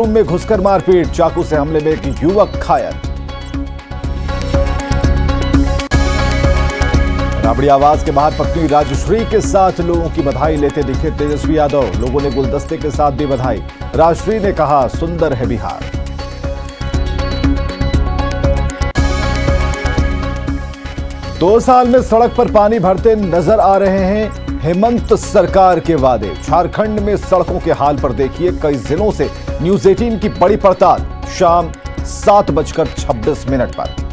Room में घुसकर मारपीट, चाकू से हमले में एक युवक घायल। राबड़ी आवास के बाहर पत्नी राजश्री के साथ लोगों की बधाई लेते दिखे तेजस्वी यादव। लोगों ने गुलदस्ते के साथ दी बधाई। राजश्री ने कहा, सुंदर है बिहार। दो साल में सड़क पर पानी भरते नजर आ रहे हैं हेमंत सरकार के वादे। झारखंड में सड़कों के हाल पर देखिए कई जिलों से न्यूज 18 की बड़ी पड़ताल। शाम 7:26 पर।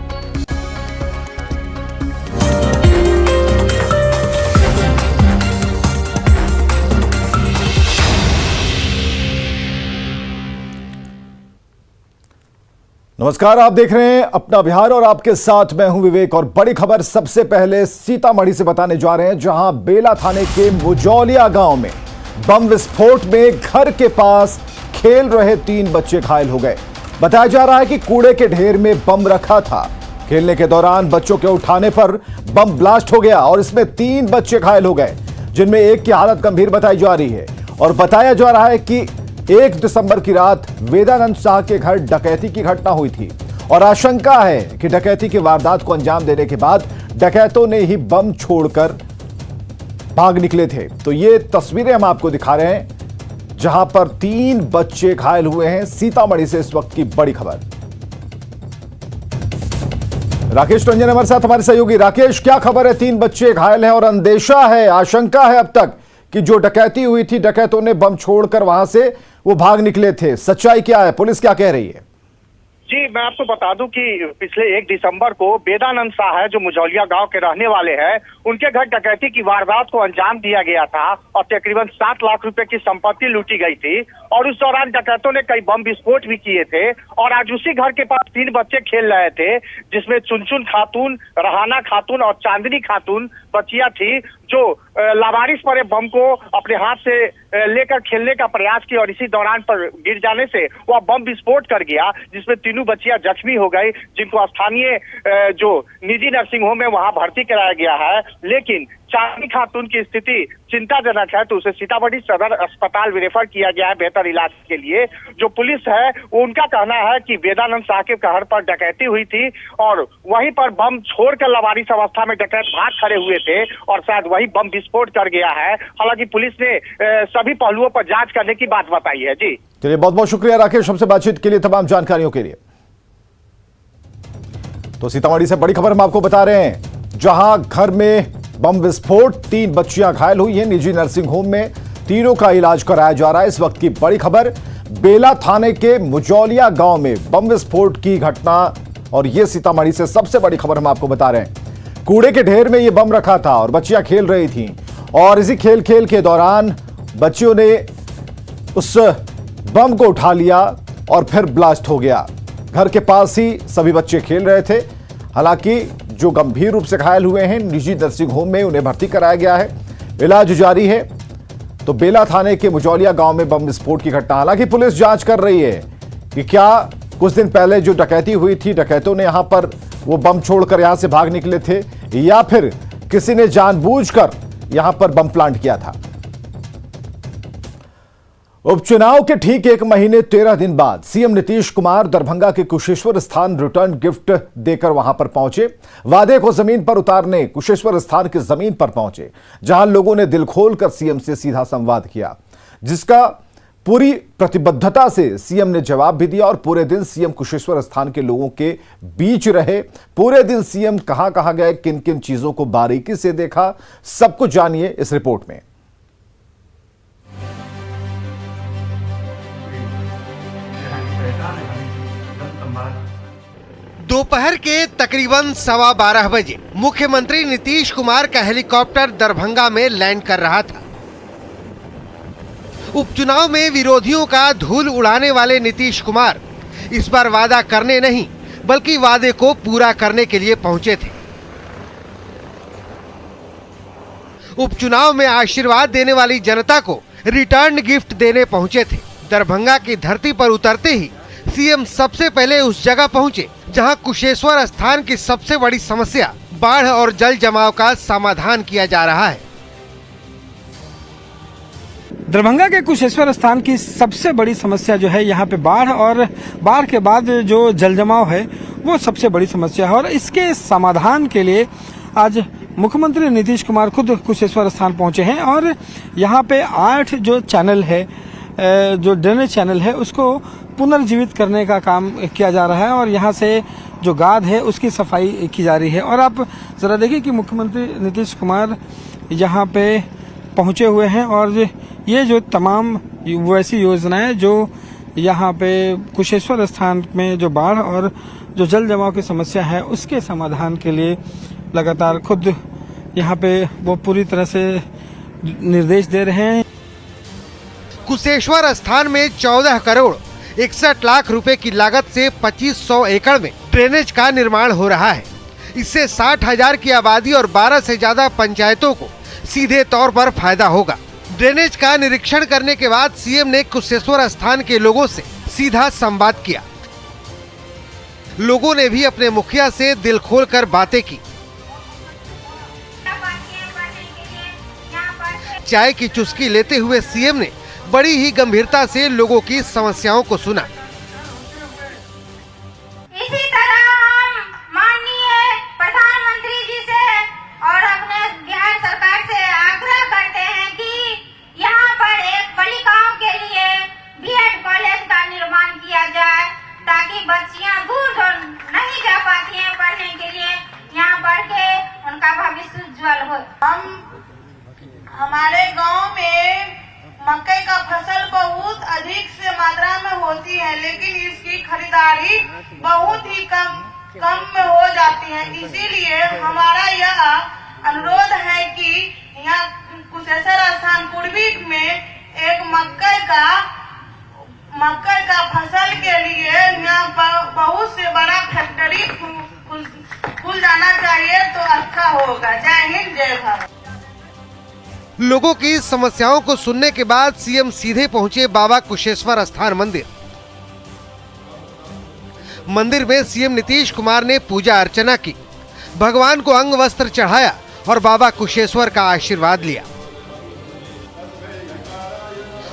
नमस्कार, आप देख रहे हैं अपना बिहार और आपके साथ मैं हूं विवेक। और बड़ी खबर सबसे पहले सीतामढ़ी से बताने जा रहे हैं, जहां बेला थाने के मुजौलिया गांव में बम विस्फोट में घर के पास खेल रहे 3 बच्चे घायल हो गए। बताया जा रहा है कि कूड़े के ढेर में बम रखा था। खेलने के दौरान बच्चों के उठाने पर बम ब्लास्ट हो गया और इसमें 3 बच्चे घायल हो गए, जिनमें एक की हालत गंभीर बताई जा रही है। और बताया जा रहा है कि 1 दिसंबर की रात वेदानंद शाह के घर डकैती की घटना हुई थी और आशंका है कि डकैती की वारदात को अंजाम देने के बाद डकैतों ने ही बम छोड़कर भाग निकले थे। तो ये तस्वीरें हम आपको दिखा रहे हैं, जहां पर 3 बच्चे घायल हुए हैं। सीतामढ़ी से इस वक्त की बड़ी खबर। राकेश रंजन हमारे साथ, हमारे सहयोगी। राकेश, क्या खबर है? 3 बच्चे घायल हैं और अंदेशा है, आशंका है अब तक कि जो डकैती हुई थी, डकैतों ने बम छोड़कर वहां से वो भाग निकले थे। सच्चाई क्या है? पुलिस क्या कह रही है? जी, मैं आपको बता दूं कि पिछले 1 दिसंबर को वेदानंद शाह है, जो मुजौलिया गांव के रहने वाले हैं, उनके घर डकैती की वारदात को अंजाम दिया गया था और तकरीबन 7 लाख रुपए की संपत्ति लूटी गई थी। और उस दौरान डकैतों ने कई बम विस्फोट भी किए थे। और आज उसी घर के पास 3 बच्चे खेल रहे थे, जिसमें चुनचुन खातून, रहाना खातून और चांदनी खातून बच्चियां थी, जो लावारिस पड़े बम को अपने हाथ से लेकर खेलने का प्रयास किया और इसी दौरान पर गिर जाने से वह बम विस्फोट कर गया, जिसमें तीनों बच्चियां जख्मी हो गई, जिनको स्थानीय जो निजी नर्सिंग होम है वहां भर्ती कराया गया है। लेकिन चांदनी खातून की स्थिति चिंताजनक है, तो उसे सीतामढ़ी सदर अस्पताल में रेफर किया गया है बेहतर इलाज के लिए। जो पुलिस है उनका कहना है कि वेदानंद शाह के घर पर डकैती हुई थी और वहीं पर बम छोड़कर लावारिस अवस्था में डकैत भाग खड़े हुए थे और शायद वही बम विस्फोट कर गया है। हालांकि पुलिस ने सभी पहलुओं पर जांच करने की बात बताई है। जी चलिए, बहुत बहुत शुक्रिया राकेश, हमसे बातचीत के लिए, तमाम जानकारियों के लिए। तो सीतामढ़ी से बड़ी खबर हम आपको बता रहे हैं, जहां घर में बम विस्फोट, 3 बच्चियां घायल हुई हैं। निजी नर्सिंग होम में तीनों का इलाज कराया जा रहा है। इस वक्त की बड़ी खबर, बेला थाने के मुजौलिया गांव में बम विस्फोट की घटना। और यह सीतामढ़ी से सबसे बड़ी खबर हम आपको बता रहे हैं। कूड़े के ढेर में यह बम रखा था और बच्चियां खेल रही थीं और इसी खेल के दौरान बच्चियों ने उस बम को उठा लिया और फिर ब्लास्ट हो गया। घर के पास ही सभी बच्चे खेल रहे थे। हालांकि जो गंभीर रूप से घायल हुए हैं, निजी नर्सिंग होम में उन्हें भर्ती कराया गया है, इलाज जारी है। तो बेला थाने के मुजौलिया गांव में बम विस्फोट की घटना। हालांकि पुलिस जांच कर रही है कि क्या कुछ दिन पहले जो डकैती हुई थी, डकैतों ने यहां पर वो बम छोड़कर यहां से भाग निकले थे या फिर किसी ने जानबूझकर यहां पर बम प्लांट किया था। उपचुनाव के ठीक 1 महीने 13 दिन बाद सीएम नीतीश कुमार दरभंगा के कुशेश्वर स्थान रिटर्न गिफ्ट देकर वहां पर पहुंचे। वादे को जमीन पर उतारने कुशेश्वर स्थान की जमीन पर पहुंचे, जहां लोगों ने दिल खोलकर सीएम से सीधा संवाद किया, जिसका पूरी प्रतिबद्धता से सीएम ने जवाब भी दिया। और पूरे दिन सीएम कुशेश्वर स्थान के लोगों के बीच रहे। पूरे दिन सीएम कहां कहां गए, किन किन चीजों को बारीकी से देखा, सब कुछ जानिए इस रिपोर्ट में। दोपहर के तकरीबन 12:15 बजे मुख्यमंत्री नीतीश कुमार का हेलीकॉप्टर दरभंगा में लैंड कर रहा था। उपचुनाव में विरोधियों का धूल उड़ाने वाले नीतीश कुमार इस बार वादा करने नहीं, बल्कि वादे को पूरा करने के लिए पहुंचे थे। उपचुनाव में आशीर्वाद देने वाली जनता को रिटर्न गिफ्ट देने पहुंचे थे। दरभंगा की धरती पर उतरते ही सीएम सबसे पहले उस जगह पहुंचे जहां कुशेश्वर स्थान की सबसे बड़ी समस्या बाढ़ और जल जमाव का समाधान किया जा रहा है। दरभंगा के कुशेश्वर स्थान की सबसे बड़ी समस्या जो है यहाँ पे बाढ़ और बाढ़ के बाद जो जल जमाव है वो सबसे बड़ी समस्या है। और इसके समाधान के लिए आज मुख्यमंत्री नीतीश कुमार खुद कुशेश्वर स्थान पहुंचे हैं और यहाँ पे 8 जो चैनल है, जो ड्रेनेज चैनल है, उसको पुनर्जीवित करने का काम किया जा रहा है और यहाँ से जो गाद है उसकी सफाई की जा रही है। और आप जरा देखिए कि मुख्यमंत्री नीतीश कुमार यहाँ पे पहुंचे हुए हैं और ये जो तमाम वैसी योजनाएं जो यहाँ पे कुशेश्वर स्थान में जो बाढ़ और जो जल जमाव की समस्या है उसके समाधान के लिए लगातार खुद यहाँ पे वो पूरी तरह से निर्देश दे रहे हैं। कुशेश्वर स्थान में 14 करोड़ 61 लाख रुपए की लागत से 2500 एकड़ में ड्रेनेज का निर्माण हो रहा है। इससे 60,000 की आबादी और 12 से ज्यादा पंचायतों को सीधे तौर पर फायदा होगा। ड्रेनेज का निरीक्षण करने के बाद सीएम ने कुशेश्वर स्थान के लोगों से सीधा संवाद किया। लोगों ने भी अपने मुखिया से दिल खोलकर बातें की। चाय की चुस्की लेते हुए सीएम ने बड़ी ही गंभीरता से लोगों की समस्याओं को सुना। इसी तरह हम माननीय प्रधानमंत्री जी से और अपने बिहार सरकार से आग्रह करते हैं कि यहाँ पर एक बालिकाओं के लिए बीएड कॉलेज का निर्माण किया जाए ताकि बच्चियाँ दूर दूर नहीं जा पाती हैं पढ़ने के लिए, यहाँ पढ़ के उनका भविष्य उज्जवल हो। हमारे गांव में मकई का फसल बहुत अधिक से मात्रा में होती है, लेकिन इसकी खरीदारी बहुत ही कम में हो जाती है। इसीलिए हमारा यह अनुरोध है कि यहाँ कुशेश्वर स्थान पूर्वी में एक मकई का फसल के लिए यहाँ बहुत से बड़ा फैक्ट्री खुल जाना चाहिए तो अच्छा होगा। जय हिंद, जय भारत। लोगों की समस्याओं को सुनने के बाद सीएम सीधे पहुंचे बाबा कुशेश्वर स्थान मंदिर। मंदिर में सीएम नीतीश कुमार ने पूजा अर्चना की, भगवान को अंग वस्त्र चढ़ाया और बाबा कुशेश्वर का आशीर्वाद लिया।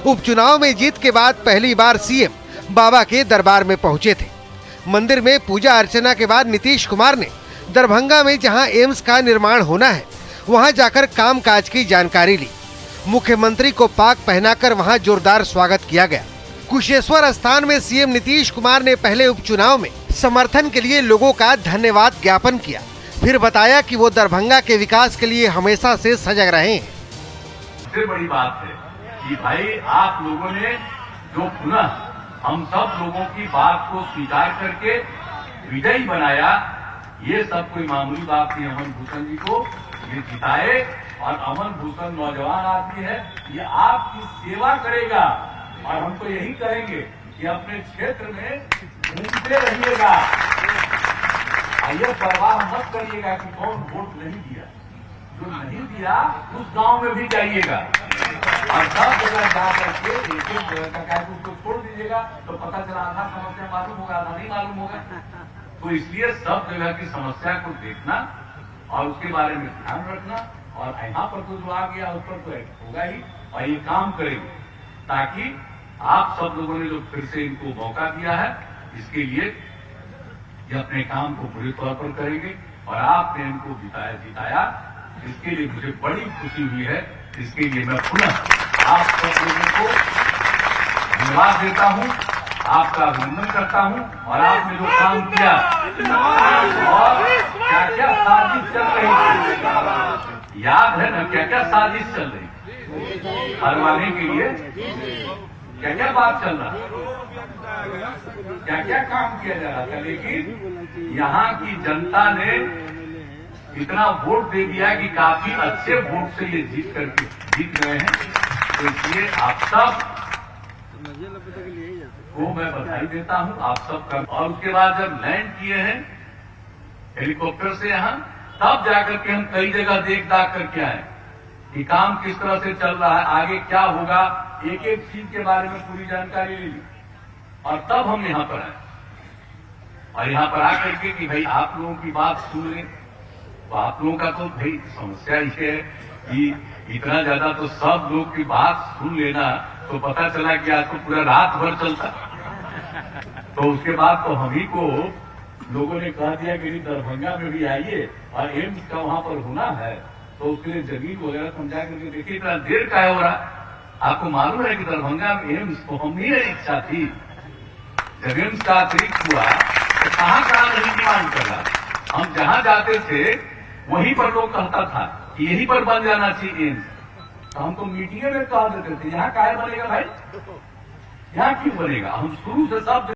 उपचुनाव में जीत के बाद पहली बार सीएम बाबा के दरबार में पहुंचे थे। मंदिर में पूजा अर्चना के बाद नीतीश कुमार ने दरभंगा में जहां एम्स का निर्माण होना है वहां जाकर कामकाज की जानकारी ली। मुख्यमंत्री को पाक पहनाकर वहां जोरदार स्वागत किया गया। कुशेश्वर स्थान में सीएम नीतीश कुमार ने पहले उपचुनाव में समर्थन के लिए लोगों का धन्यवाद ज्ञापन किया, फिर बताया कि वो दरभंगा के विकास के लिए हमेशा से सजग रहे हैं। सबसे बड़ी बात है कि भाई आप लोगों ने जो पुनः हम सब लोगों की बात को स्वीकार करके विजयी बनाया, ये सब कोई मामूली बात नहीं। अमन भूषण जी को ये जिताए और अमन भूषण नौजवान आदमी है, ये आपकी सेवा करेगा और हम तो यही करेंगे कि अपने क्षेत्र में घूमते रहिएगा। ये परवाह मत करिएगा कि कौन वोट नहीं दिया, जो नहीं दिया उस गांव में भी जाइएगा और सब जगह जा करके एक जगह का क्या उसको छोड़ दीजिएगा तो पता चला आधा समस्या मालूम होगा, आधा नहीं मालूम होगा। तो इसलिए सब जगह की समस्या को देखना और उसके बारे में ध्यान रखना, और यहाँ पर तो जो आ गया उस पर तो होगा ही, और ये काम करेंगे ताकि आप सब लोगों ने जो फिर से इनको मौका दिया है इसके लिए ये अपने काम को पूरे तौर पर करेंगे और आपने इनको जिताया इसके लिए मुझे बड़ी खुशी हुई है। इसके लिए मैं पुनः आप सब लोगों को धन्यवाद देता हूँ, आपका अभिनंदन करता हूँ और आपने जो काम किया और क्या क्या साजिश चल रही थी, याद है ना क्या क्या साजिश चल रही थी हरवाने के लिए, क्या क्या बात चल रहा, क्या क्या काम किया जा रहा था। लेकिन यहाँ की जनता ने इतना वोट दे दिया कि काफी अच्छे वोट से ये जीत रहे हैं। तो इसलिए आप सब को मैं बधाई देता हूं, आप सब का। और उसके बाद जब लैंड किए हैं हेलीकॉप्टर से यहाँ, तब जाकर के हम कई जगह देख दाख करके आए कि काम किस तरह से चल रहा है, आगे क्या होगा, एक एक चीज के बारे में पूरी जानकारी ले ली और तब हम यहाँ पर आए। और यहाँ पर आकर के कि भाई आप लोगों की बात सुन लें, तो आप लोगों का तो भाई समस्या ये है कि इतना ज्यादा तो सब लोग की बात सुन लेना, तो पता चला कि आज तो पूरा रात भर चलता। तो उसके बाद तो हम ही को लोगों ने कह दिया कि दरभंगा में भी आइए और एम्स का वहां पर होना है, तो उसके लिए जमीन वगैरह समझा करके देखिए इतना देर का है हो रहा। आपको मालूम है कि दरभंगा में एम्स तो हम ही इच्छा थी, जब एम्स का अतिरिक्त हुआ तो कहाँ नहीं डिमांड कर रहा। हम जहां जाते थे वहीं पर लोग कहता था कि यहीं पर बन जाना चाहिए एम्स, तो हम तो मीटिंग में कह देते थे यहाँ काहे बनेगा भाई, यहाँ क्यों बनेगा। हम शुरू से सब